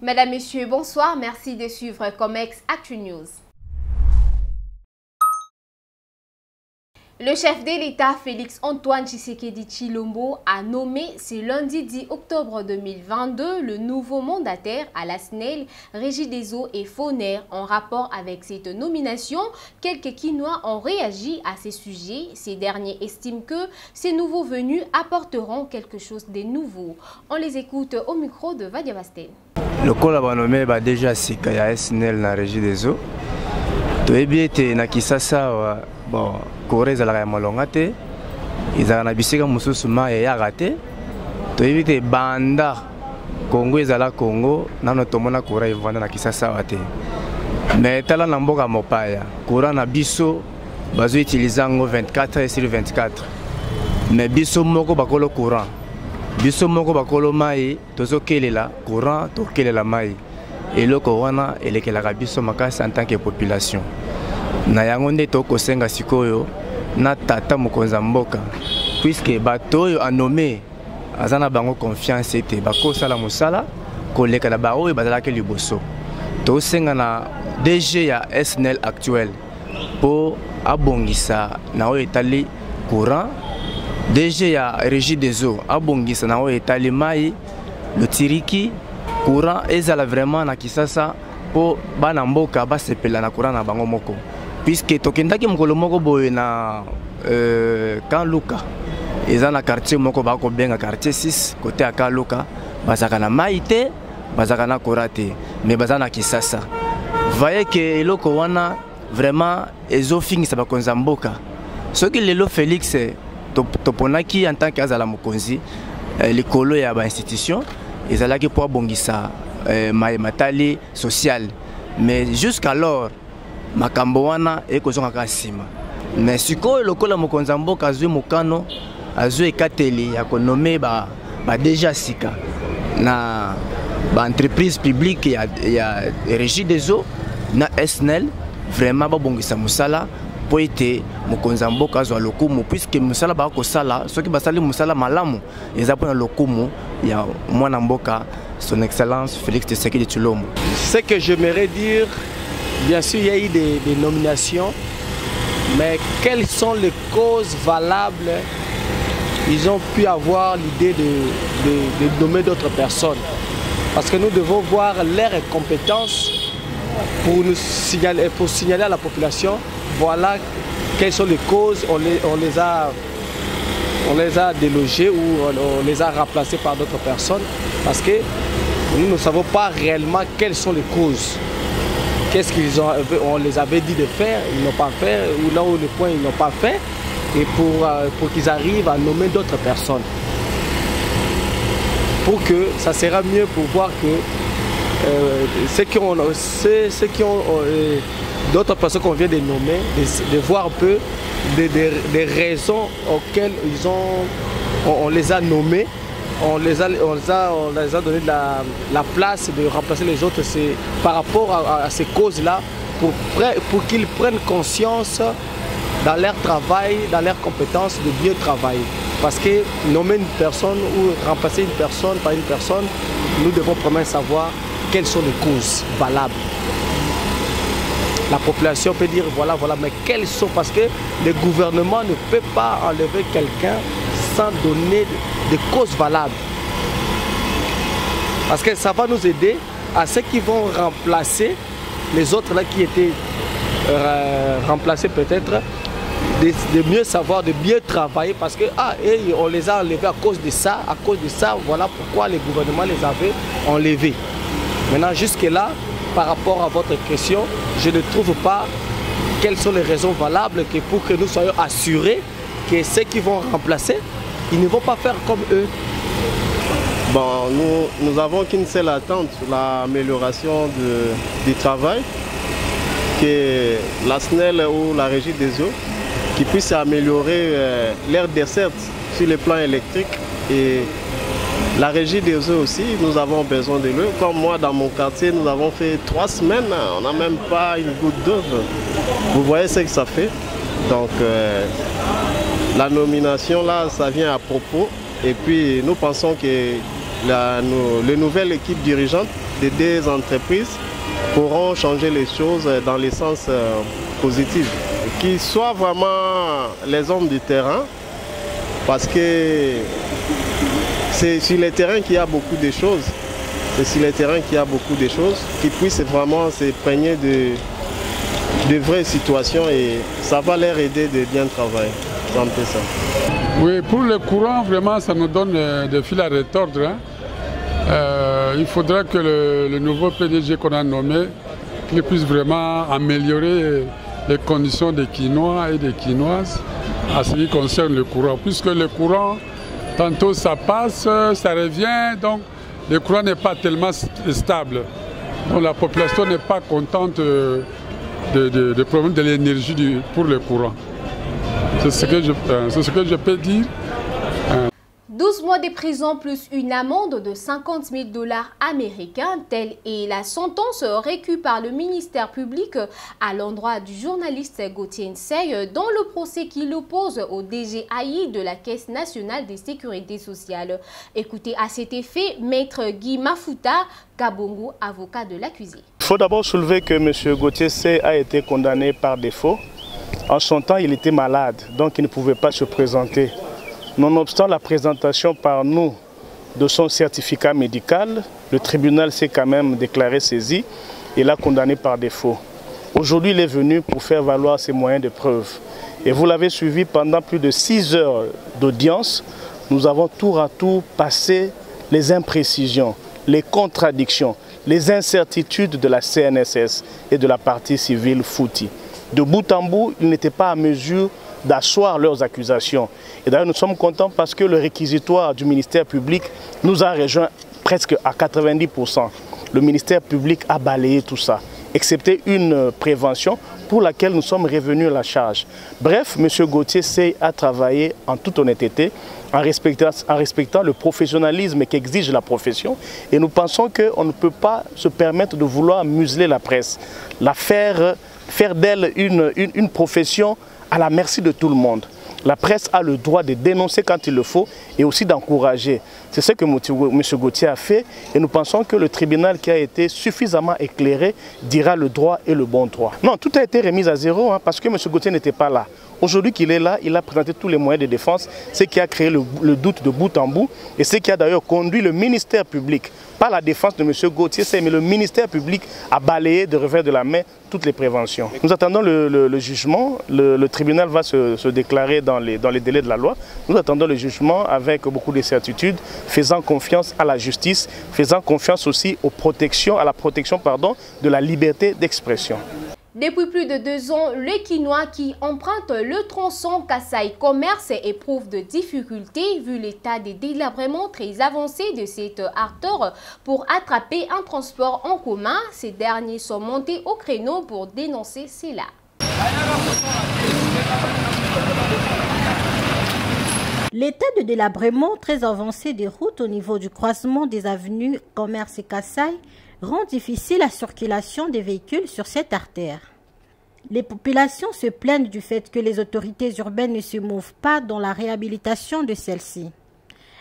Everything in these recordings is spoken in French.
Mesdames, Messieurs, bonsoir. Merci de suivre Comex Actu News. Le chef de l'État, Félix Antoine Tshisekedi Tshilombo, a nommé ce lundi 10 octobre 2022 le nouveau mandataire à la SNEL, Régie des eaux et Foner. En rapport avec cette nomination, quelques Kinois ont réagi à ces sujets. Ces derniers estiment que ces nouveaux venus apporteront quelque chose de nouveau. On les écoute au micro de Vadia Bastel. Le col a nommé déjà Sikaya SNEL na Régie des eaux. Tu es bien na Kisasa bon. Corée za la malongate izana bisika mususu ma ya raté to éviter banda Congo ezala Congo nano tomona Corée ivanda na Kisasa wate mais tala na mboka mopaya Corée na biso bazo utiliser ngo 24 sur 24 mais biso moko bakolo courant biso moko bakolo mai tozo kelela courant to kelela mai eloko wana elekelaka biso makasi en tant que population na yango nde tokosenga sikoyo na tata mokonza mboka puisque bato oyo anome azana bango confiance ete bakosala mosala koleka na bao oyo bazalaki liboso tosenga na DG ya SNEL actuel po abongisa na oyo etali courant DG ya Régie des eaux abongisa na oyo etali mai lotiriki courant ezala vraiment na Kisasa po bana mboka basepela na courant na bango moko puisque tokendaki mokolo moko boye na Kanluka eza na quartier moko bako benga quartier 6 côté à Kanluka bazaka na maite bazaka na korate mais bazana Kisasa voyez que eloko wana vraiment ezofingisa bakonza mboka soki lelo Félix toponaki en tant qu'azala mokonzi likolo ya ba institution ezalaki po bongisa matali social mais jusqu'alors makambo wana ekozonga kasima mais sikoyo lokola mokonza mboka azwi mokano azwi ekateli ya konome ba déjà sika na ba entreprise publique ya Régie des eaux na SNEL vraiment babongisa musala po ete mokonza mboka azwa lokumu puisque musala ba kosala soki basali musala malamu eza pona lokumu ya mwana mboka son excellence Félix Tshisekedi Tshilombo. Ce que j'aimerais dire, bien sûr, il y a eu des nominations, mais quelles sont les causes valables? Ils ont pu avoir l'idée de nommer d'autres personnes. Parce que nous devons voir leurs compétences pour signaler à la population, voilà quelles sont les causes, on les a délogés ou on les a remplacés par d'autres personnes. Parce que nous ne savons pas réellement quelles sont les causes. Qu'est-ce qu'ils ont, on les avait dit de faire, ils n'ont pas fait, ou là où le point ils n'ont pas fait, et pour qu'ils arrivent à nommer d'autres personnes. Pour que ça sera mieux pour voir que ceux qui ont d'autres personnes qu'on vient de nommer, de voir un peu des raisons auxquelles on les a nommés. On les a donné la place de remplacer les autres. C'est par rapport à ces causes-là, pour qu'ils prennent conscience dans leur travail, dans leurs compétences, de bien travailler. Parce que nommer une personne ou remplacer une personne par une personne, nous devons vraiment savoir quelles sont les causes valables. La population peut dire voilà, mais quelles sont, parce que le gouvernement ne peut pas enlever quelqu'un sans donner des causes valables. Parce que ça va nous aider à ceux qui vont remplacer les autres là qui étaient remplacés peut-être, de mieux savoir, de mieux travailler parce que on les a enlevés à cause de ça, voilà pourquoi le gouvernement les avait enlevés. Maintenant jusque-là, par rapport à votre question, je ne trouve pas quelles sont les raisons valables pour que nous soyons assurés que ceux qui vont remplacer, ils ne vont pas faire comme eux. Bon, nous n'avons qu'une seule attente, l'amélioration du travail, que la SNEL ou la Régie des eaux qui puisse améliorer leur desserte sur le plan électrique et la Régie des eaux aussi, nous avons besoin de l'eau. Comme moi, dans mon quartier, nous avons fait 3 semaines, on n'a même pas une goutte d'eau. Vous voyez ce que ça fait. Donc, la nomination, là, ça vient à propos. Et puis, nous pensons que les nouvelles équipes dirigeantes des deux entreprises pourront changer les choses dans le sens positif. Qu'ils soient vraiment les hommes du terrain, parce que c'est sur le terrain qu'il y a beaucoup de choses. C'est sur le terrain qu'il y a beaucoup de choses, qu'ils puissent vraiment s'imprégner de vraies situations et ça va leur aider de bien travailler. C'est un peu ça. Oui, pour le courant, vraiment, ça nous donne des fils à retordre. Hein. Il faudra que le nouveau PDG qu'on a nommé qu'il puisse vraiment améliorer les conditions des Quinois et des Quinoises en ce qui concerne le courant. Puisque le courant, tantôt ça passe, ça revient, donc le courant n'est pas tellement stable. Donc la population n'est pas contente des problèmes de l'énergie pour le courant. C'est ce que je peux dire. 12 mois de prison plus une amende de 50 000 $ américains, telle est la sentence reçue par le ministère public à l'endroit du journaliste Gauthier Nsey dans le procès qui l'oppose au DGAI de la Caisse nationale de sécurité sociale. Écoutez à cet effet Maître Guy Mafuta Kabongo, avocat de l'accusé. Il faut d'abord soulever que M. Gauthier Nsey a été condamné par défaut. En son temps, il était malade, donc il ne pouvait pas se présenter. Nonobstant la présentation par nous de son certificat médical, le tribunal s'est quand même déclaré saisi et l'a condamné par défaut. Aujourd'hui, il est venu pour faire valoir ses moyens de preuve. Et vous l'avez suivi pendant plus de 6 heures d'audience. Nous avons tour à tour passé les imprécisions, les contradictions, les incertitudes de la CNSS et de la partie civile Fouti. De bout en bout, ils n'étaient pas à mesure d'asseoir leurs accusations. Et d'ailleurs, nous sommes contents parce que le réquisitoire du ministère public nous a rejoint presque à 90%. Le ministère public a balayé tout ça, excepté une prévention pour laquelle nous sommes revenus à la charge. Bref, M. Gauthier Nsey a travaillé en toute honnêteté, en respectant le professionnalisme qu'exige la profession. Et nous pensons qu'on ne peut pas se permettre de vouloir museler la presse, faire d'elle une profession à la merci de tout le monde. La presse a le droit de dénoncer quand il le faut et aussi d'encourager. C'est ce que M. Gauthier a fait et nous pensons que le tribunal qui a été suffisamment éclairé dira le droit et le bon droit. Non, tout a été remis à zéro parce que M. Gauthier n'était pas là. Aujourd'hui qu'il est là, il a présenté tous les moyens de défense, ce qui a créé le doute de bout en bout et ce qui a d'ailleurs conduit le ministère public, pas la défense de M. Gauthier Nsey, mais le ministère public à balayer de revers de la main toutes les préventions. Nous attendons le jugement, le tribunal va se déclarer dans les délais de la loi. Nous attendons le jugement avec beaucoup de certitude, faisant confiance à la justice, faisant confiance aussi à la protection de la liberté d'expression. Depuis plus de 2 ans, les Quinois qui empruntent le tronçon Kasaï Commerce éprouvent de difficultés vu l'état des délabrements très avancé de cet artère pour attraper un transport en commun. Ces derniers sont montés au créneau pour dénoncer cela. L'état de délabrement très avancé des routes au niveau du croisement des avenues Commerce et Kasaï rend difficile la circulation des véhicules sur cette artère. Les populations se plaignent du fait que les autorités urbaines ne se mouvent pas dans la réhabilitation de celle-ci.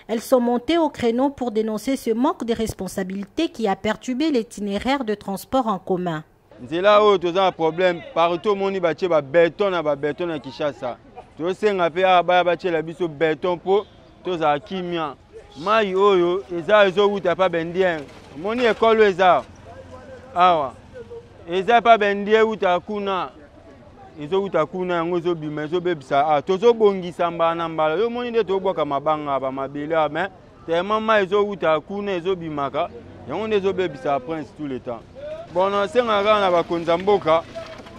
Elles sont montées au créneau pour dénoncer ce manque de responsabilité qui a perturbé l'itinéraire de transport en commun. C'est là où tu as un problème. Partout, on a des béton à Kinshasa. Tu as un béton pour tous à Kimia. Mai oyo eza ezo wuta pa bendien moni ekolo eza awa eza pa bendie wuta kuna ezo wuta kuna yango zo bima ezo bebisa tozo bongisa mbana mbala yo moni nde to boka mabanga ba mabele mais tellement mai ezo wuta kuna ezo bimaka yango nde ezo bebisa prince tout le temps bon on senga na ba konza mboka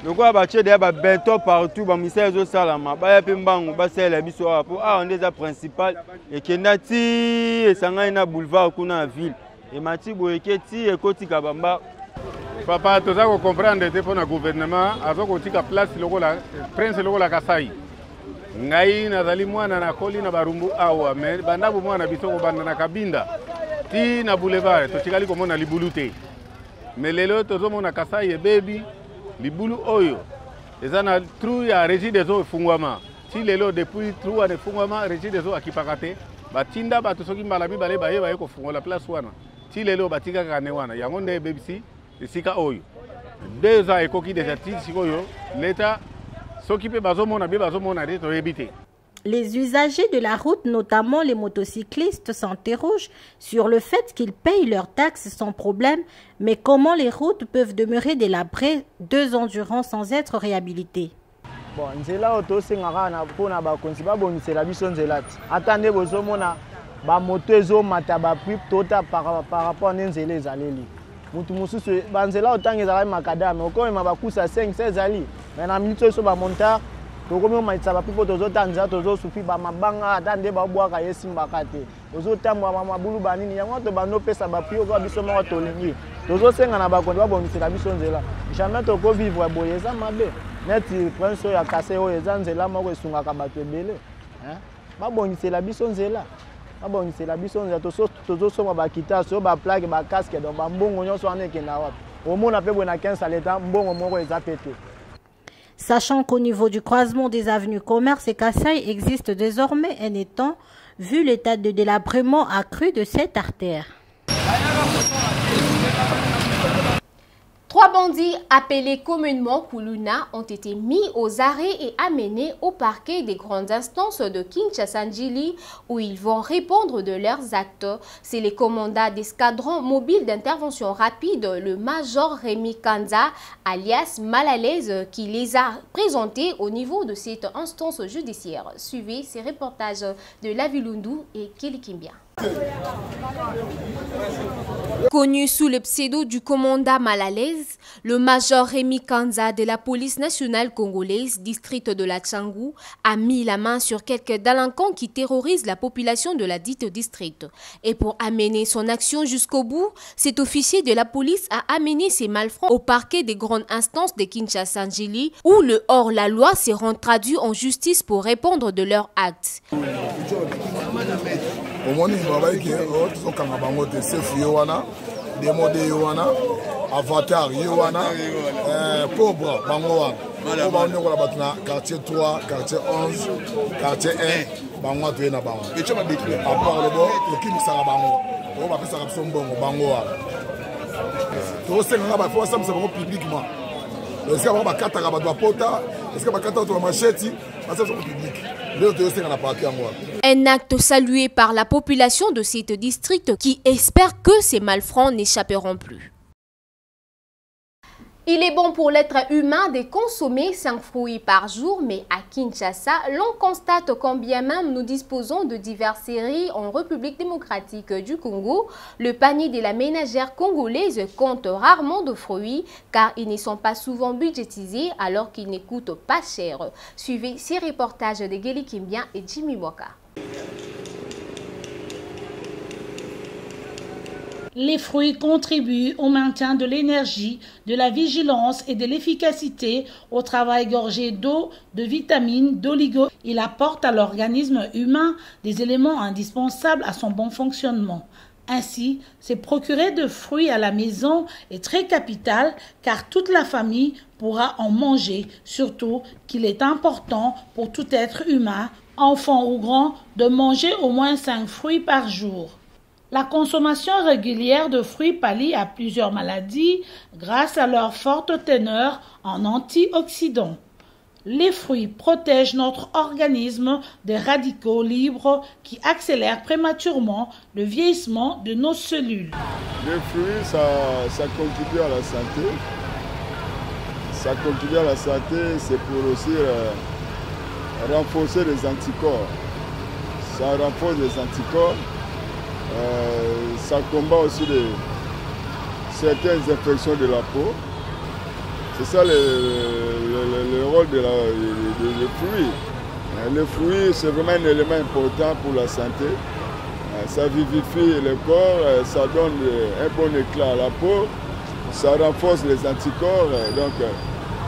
loko ba chede ba béton partout ba misel ezo salama ba yape mbangu ba sela biso apo on est principal et kenati esanga na boulevard kuna ville et mati boeketi ekoti kabamba papa toza ko comprendre te pona gouvernement azoko tika place lokola prince lokola Kasai ngai nazali mwana na koli na barumbu awa mais bandabo mwana biso ko banda na kabinda ti na boulevard to tikali ko mona libulute mais lelo tozo mona Kasai e baby libulu oyo eza na trou ya régie des eaux efungwama ti lelo depuis trou ya efungwama régie des eaux akipakate batinda bato soki mbala mibale baye kofungola place wana ti lelo batika kane wana yango nde bebisi esika oyo 2 ans ekoki déjà ti sikoyo l'État soki pe bazomona be bazomona te toyebi te. Les usagers de la route, notamment les motocyclistes, s'interrogent sur le fait qu'ils payent leurs taxes sans problème, mais comment les routes peuvent demeurer délabrées 2 ans durant sans être réhabilitées. Bon, nzela auto sengaka na pona ba konsi ba bonisela biso nzela ti. Atande bozomona ba moto ezo mata ba prix tota par rapport à nzela ezaleli. Mutu mususu ba nzela otanga ezala makadame okoma ba kusa 5 ezali. Mais na minute so ba montar tokomi maitsa ba pipo tozo tanza tozo sufi ba mabanga atande ba bwaka yesimba kate. Ozo tamwa mama bulu banini yango to bando pesa ba prix ko biso mo tolingi. Tozo senga na ba konsi ba bonisela biso nzela. Jamais to ko vivre boye za mabe. Neti prince ya kase oyo ezanzela moko esungaka bato ebele babongisela biso nzela tozosomba bakitasi oyo baplaque bacasque donc bambongo nyonso wana ekenda wapi omona mpe boye na 15 leta mbongo moko eza pete. Sachant qu'au niveau du croisement des avenues Commerce et Kassai existe désormais un étang, vu l'état de délabrement accru de cette artère. 3 bandits appelés communément Kuluna ont été mis aux arrêts et amenés au parquet des grandes instances de Kinshasa-Njili où ils vont répondre de leurs actes. C'est le commandant d'escadron mobile d'intervention rapide, le major Rémi Kanza, alias Malalaise, qui les a présentés au niveau de cette instance judiciaire. Suivez ces reportages de Lavilundu et Kilikimbia. Connu sous le pseudo du commandant Malalaise, le major Rémi Kanza de la police nationale congolaise, district de la Tchangou, a mis la main sur quelques délinquants qui terrorisent la population de la dite district. Et pour amener son action jusqu'au bout, cet officier de la police a amené ses malfrats au parquet des grandes instances de Kinshasa-Njili, où le hors-la-loi seront traduits en justice pour répondre de leurs actes. Omoni babaiki oto kanga bango te sefu yowana demode yowana avatar yowana pauvre bango wana o ba oneko la batuna quartier 3 quartier 11 quartier 1 bango to na bango et tu vas détruire à part le bon to kimisa bango o ba pesa kapso mbongo bango wana to senga ba fo samsa bango publiquement est-ce que ba kataka ba doit pota est-ce que ba kataka to macheti ba samsa public. Un acte salué par la population de cet district qui espère que ces malfrats n'échapperont plus. Il est bon pour l'être humain de consommer 5 fruits par jour, mais à Kinshasa, l'on constate combien même nous disposons de diverses séries en République démocratique du Congo. Le panier de la ménagère congolaise compte rarement de fruits car ils ne sont pas souvent budgétisés alors qu'ils ne coûtent pas cher. Suivez ces reportages de Geli Kimbia et Jimmy Boka. Les fruits contribuent au maintien de l'énergie, de la vigilance et de l'efficacité au travail gorgé d'eau, de vitamines, d'oligo. Il apporte à l'organisme humain des éléments indispensables à son bon fonctionnement. Ainsi, se procurer de fruits à la maison est très capital car toute la famille pourra en manger, surtout qu'il est important pour tout être humain, enfant ou grand, de manger au moins 5 fruits par jour. La consommation régulière de fruits pallie à plusieurs maladies grâce à leur forte teneur en antioxydants. Les fruits protègent notre organisme des radicaux libres qui accélèrent prématurément le vieillissement de nos cellules. Les fruits, ça contribue à la santé. Ça contribue à la santé, c'est pour aussi renforcer les anticorps. Ça renforce les anticorps. Ça combat aussi certaines infections de la peau. C'est ça le rôle des fruits. Les fruits, c'est vraiment un élément important pour la santé. Ça vivifie le corps, ça donne un bon éclat à la peau, ça renforce les anticorps. Donc,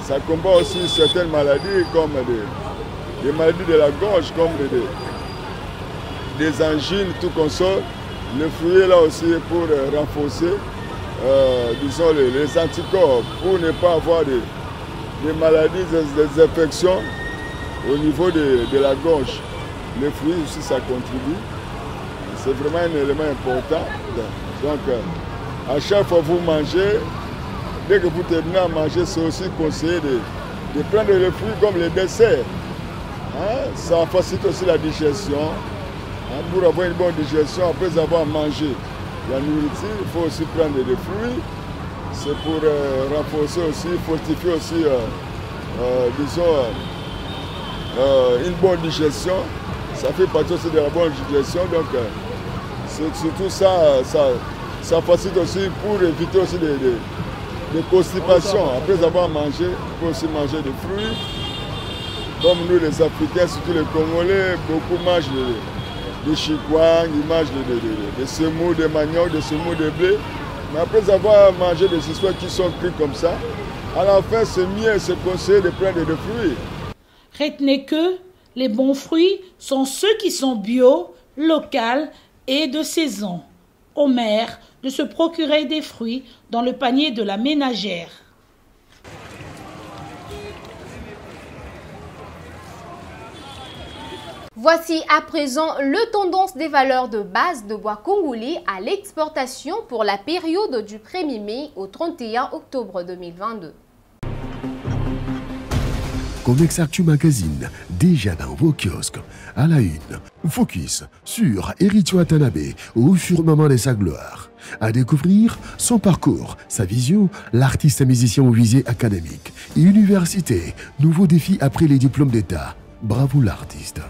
ça combat aussi certaines maladies comme des maladies de la gorge, comme des angines, tout comme ça. Le fruit est là aussi pour renforcer disons les anticorps, pour ne pas avoir des maladies, des infections au niveau de la gorge. Les fruits aussi, ça contribue. c'est vraiment un élément important. Donc, à chaque fois que vous mangez, dès que vous terminez à manger, c'est aussi conseillé de prendre les fruits comme les desserts. Hein? Ça facilite aussi la digestion. Hein? Pour avoir une bonne digestion, après avoir mangé la nourriture, il faut aussi prendre des fruits. C'est pour renforcer aussi, fortifier aussi, disons, une bonne digestion. Ça fait partie aussi de la bonne digestion. Donc, c'est surtout ça facilite aussi pour éviter aussi des constipations. Après avoir mangé, il faut aussi manger des fruits. Comme nous les Africains, surtout les Congolais, beaucoup mangent des chikwang, ils mangent des semoux de manioc, des semoux de blé. Mais après avoir mangé des histoires qui sont cuits comme ça, à la fin, c'est mieux, c'est conseillé de prendre des fruits. Retenez que les bons fruits sont ceux qui sont bio, locaux et de saison. Aux mères de se procurer des fruits dans le panier de la ménagère. Voici à présent le tendance des valeurs de base de bois congolais à l'exportation pour la période du 1er mai au 31 octobre 2022. Comex Actu Magazine, déjà dans vos kiosques. À la une, focus sur Eritio Watanabe au firmament de sa gloire. À découvrir son parcours, sa vision, l'artiste musicien au visée académique. Université, nouveau défi après les diplômes d'État. Bravo l'artiste.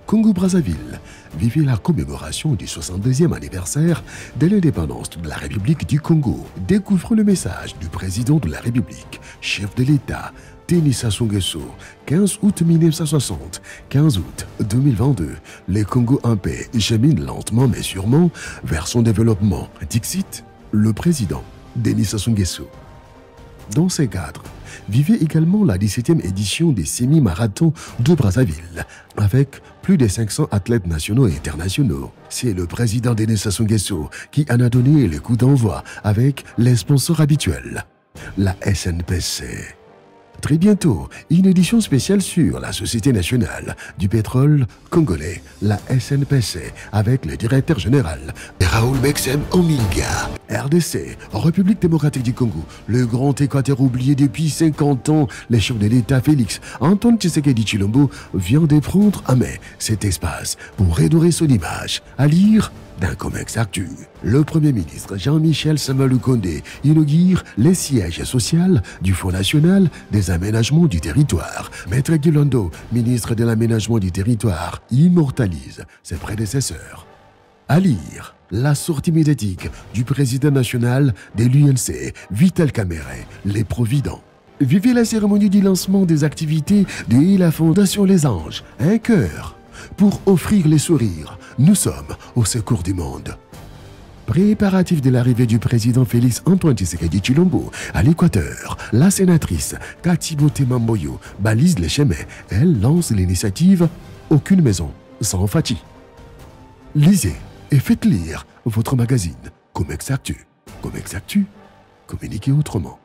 Congo-Brazzaville vivait la commémoration du 62e anniversaire de l'indépendance de la République du Congo. Découvre le message du président de la République, chef de l'État, Denis Sassou Nguesso, 15 août 1960, 15 août 2022. Le Congo en paix chemine lentement mais sûrement vers son développement. Dixit, le président Denis Sassou Nguesso. Dans ces cadres, vivait également la 17e édition des semi-marathons de Brazzaville, avec plus de 500 athlètes nationaux et internationaux. C'est le président Denis Sassou Nguesso qui en a donné le coup d'envoi avec les sponsors habituels. La SNPC. Très bientôt, une édition spéciale sur la Société nationale du pétrole congolais, la SNPC, avec le directeur général Raoul Mexem Ominga. RDC, République démocratique du Congo, le grand Équateur oublié depuis 50 ans, le chef de l'État Félix Antoine Tshisekedi Tshilombo vient de prendre en main cet espace pour redorer son image. À lire d'un Comex Actu. Le Premier ministre Jean-Michel Sama-Lukonde inaugure les sièges sociaux du Fonds national des aménagements du territoire. Maître Guilando, ministre de l'aménagement du territoire, immortalise ses prédécesseurs. À lire, la sortie médiatique du président national de l'UNC, Vital Kamerhe, les Providents. Vivez la cérémonie du lancement des activités de la Fondation Les Anges, un cœur pour offrir les sourires. Nous sommes au secours du monde. Préparatif de l'arrivée du président Félix Antoine Tshisekedi Tshilombo à l'Équateur, la sénatrice Kati Boté-Mamboyo balise les chemins. Elle lance l'initiative « Aucune maison sans Fati ». Lisez et faites lire votre magazine Comex Actu. Comex Actu, communiquez autrement.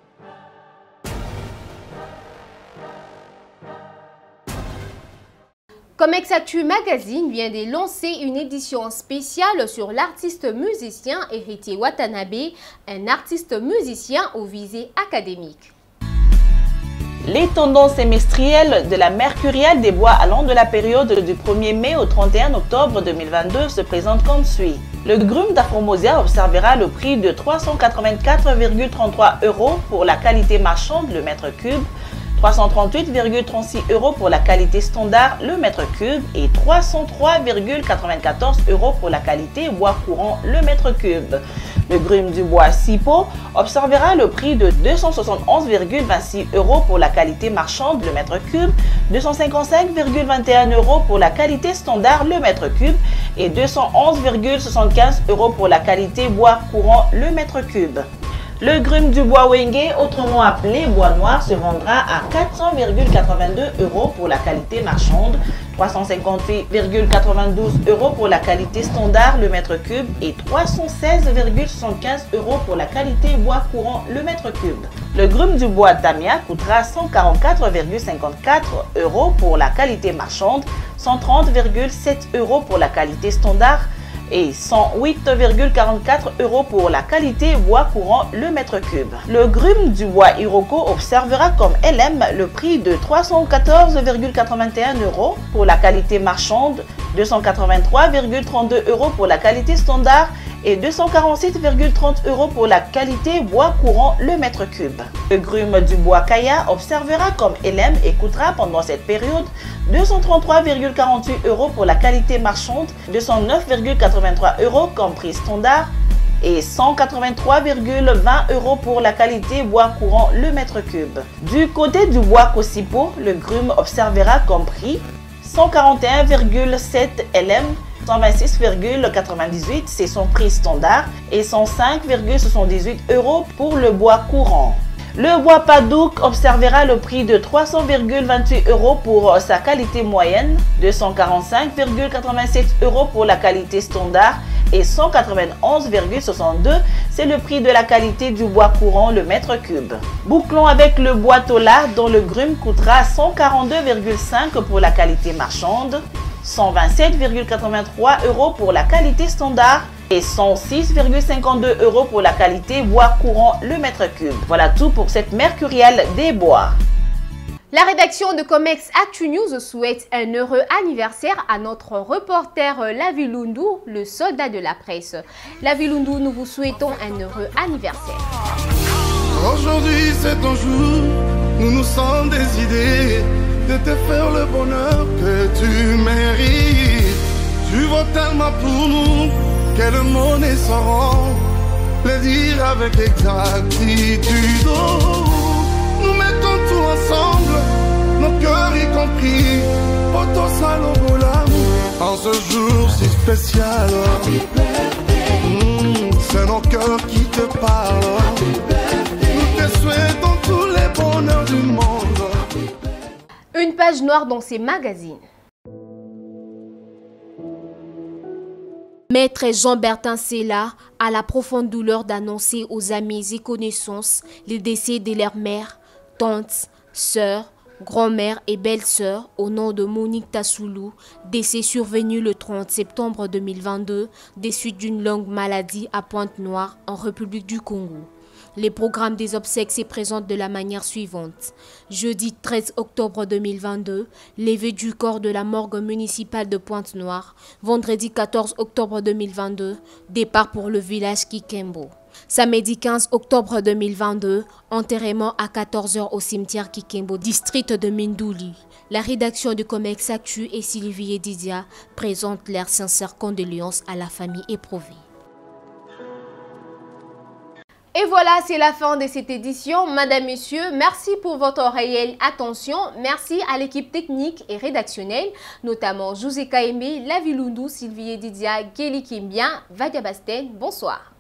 Comex Actu Magazine vient de lancer une édition spéciale sur l'artiste musicien Eritio Watanabe, un artiste musicien au visée académique. Les tendances semestrielles de la mercuriale des bois allant de la période du 1er mai au 31 octobre 2022 se présentent comme suit. Le grume d'Afromosia observera le prix de 384,33 € pour la qualité marchande le mètre cube, 338,36 € pour la qualité standard le mètre cube et 303,94 € pour la qualité bois courant le mètre cube. Le grume du bois Sipo observera le prix de 271,26 € pour la qualité marchande le mètre cube, 255,21 € pour la qualité standard le mètre cube et 211,75 € pour la qualité bois courant le mètre cube. Le grume du bois Wenge, autrement appelé bois noir, se vendra à 400,82 € pour la qualité marchande, 358,92 € pour la qualité standard le mètre cube et 316,75 € pour la qualité bois courant le mètre cube. Le grume du bois Tamia coûtera 144,54 € pour la qualité marchande, 130,7 € pour la qualité standard et 108,44 € pour la qualité bois courant le mètre cube. Le grume du bois Iroko observera comme LM le prix de 314,81 € pour la qualité marchande, 283,32 € pour la qualité standard et 247,30 € pour la qualité bois courant le mètre cube. Le grume du bois Kaya observera comme LM et coûtera pendant cette période 233,48 € pour la qualité marchande, 209,83 € comme prix standard et 183,20 € pour la qualité bois courant le mètre cube. Du côté du bois Kosipo, le grume observera comme prix 141,7 LM, 126,98 c'est son prix standard et 105,78 € pour le bois courant. Le bois Padouk observera le prix de 300,28 € pour sa qualité moyenne, 245,87 € pour la qualité standard et 191,62 c'est le prix de la qualité du bois courant le mètre cube. Bouclons avec le bois Tola dont le grume coûtera 142,5 € pour la qualité marchande, 127,83 € pour la qualité standard et 106,52 € pour la qualité bois courant le mètre cube. Voilà tout pour cette mercuriale des bois. La rédaction de Comex Actu News souhaite un heureux anniversaire à notre reporter Lavilundu, le soldat de la presse. Lavilundu, nous vous souhaitons un heureux anniversaire. Aujourd'hui c'est ton jour, nous nous sommes décidés de te faire le bonheur que tu mérites. Tu vaux tellement pour nous que le monde est sans rang, le dire avec exactitude. Nous mettons tout ensemble, nos cœurs y compris, autant salobo l'amour. En ce jour si spécial, c'est nos cœurs qui te parlent. Nous te souhaitons tous les bonheurs du monde. Une page noire dans ces magazines. Maître Jean-Bertin Sella a la profonde douleur d'annoncer aux amis et connaissances le décès de leur mère, tante, sœur, grand-mère et belle-sœur au nom de Monique Tassoulou, décès survenu le 30 septembre 2022 des suites d'une longue maladie à Pointe-Noire en République du Congo. Les programmes des obsèques se présentent de la manière suivante. Jeudi 13 octobre 2022, levée du corps de la morgue municipale de Pointe-Noire. Vendredi 14 octobre 2022, départ pour le village Kikembo. Samedi 15 octobre 2022, enterrement à 14 h au cimetière Kikembo, district de Mindouli. La rédaction de Comex Actu et Sylvie Didia présentent leurs sincères condoléances à la famille éprouvée. Et voilà, c'est la fin de cette édition. Madame, Messieurs, merci pour votre réelle attention. Merci à l'équipe technique et rédactionnelle, notamment José Kaemé, Lavilundu, Sylvie Didia, Géli Kimbien, Vadia Basten. Bonsoir.